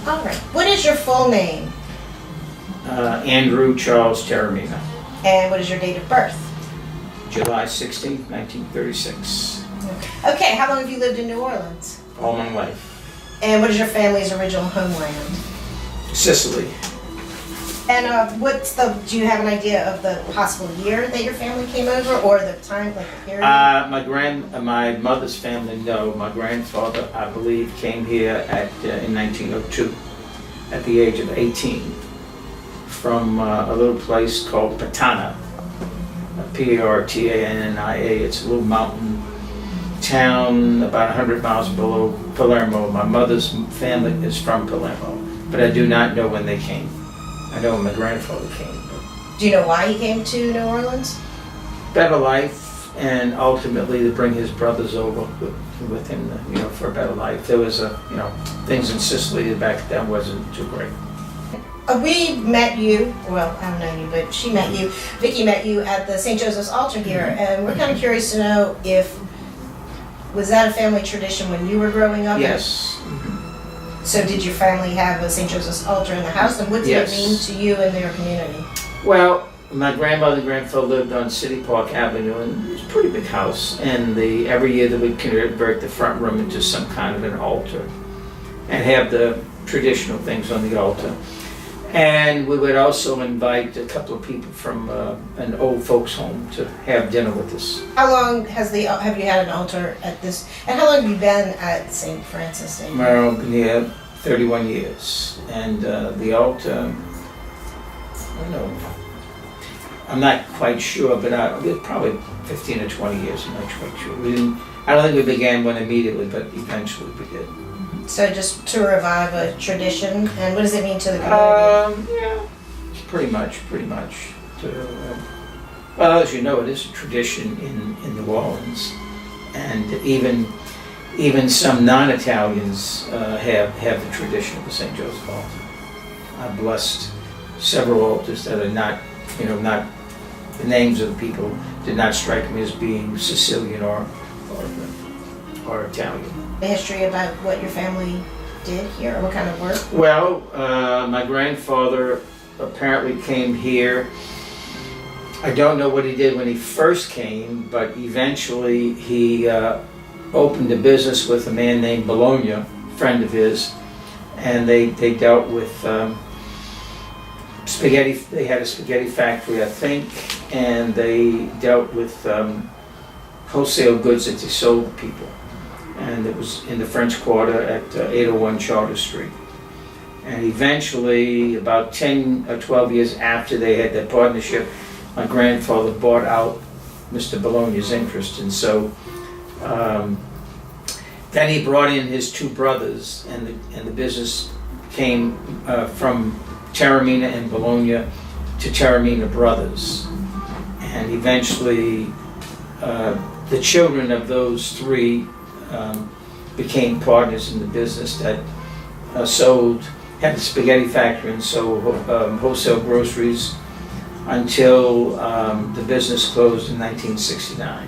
All right. What is your full name? Andrew Charles Taormina. And what is your date of birth? July 16, 1936. Okay, how long have you lived in New Orleans? All my life. And what is your family's original homeland? Sicily. And do you have an idea of the possible year that your family came over, or the time, like the period? My mother's family, no. My grandfather, I believe, came here in 1902 at the age of 18 from a little place called Patana, P-A-R-T-A-N-N-I-A. It's a little mountain town about 100 miles below Palermo. My mother's family is from Palermo, but I do not know when they came. I know when my grandfather came. Do you know why he came to New Orleans? Better life, and ultimately to bring his brothers over with him, for a better life. There was things in Sicily back then wasn't too great. We met you, well, I don't know you, but she met you, Vicki met you at the St. Joseph's altar here, and we're kind of curious to know was that a family tradition when you were growing up? Yes. So did your family have a St. Joseph's altar in the house, and what did it mean to you and their community? Well, my grandmother and grandfather lived on City Park Avenue, and it was a pretty big house, and every year they would convert the front room into some kind of an altar and have the traditional things on the altar. And we would also invite a couple of people from an old folks home to have dinner with us. How long have you had an altar at this, and how long have you been at St. Francis? Well, I've been here 31 years, and the altar, I don't know, I'm not quite sure, but probably 15 or 20 years, I'm not quite sure. I don't think we began one immediately, but eventually we did. So just to revive a tradition, and what does it mean to the community? Yeah, pretty much. Well, as you know, it is a tradition in New Orleans, and even some non-Italians have the tradition of the St. Joseph altar. I blessed several altars that are not the names of the people did not strike me as being Sicilian or Italian. The history about what your family did here, or what kind of work? Well, my grandfather apparently came here. I don't know what he did when he first came, but eventually he opened a business with a man named Bologna, a friend of his, and they dealt with spaghetti. They had a spaghetti factory, I think, and they dealt with wholesale goods that they sold to people. And it was in the French Quarter at 801 Charter Street. And eventually, about 10 or 12 years after they had that partnership, my grandfather bought out Mr. Bologna's interest. And so then he brought in his two brothers, and the business came from Taormina and Bologna to Taormina Brothers. And eventually, the children of those three became partners in the business that had a spaghetti factory and sold wholesale groceries until the business closed in 1969.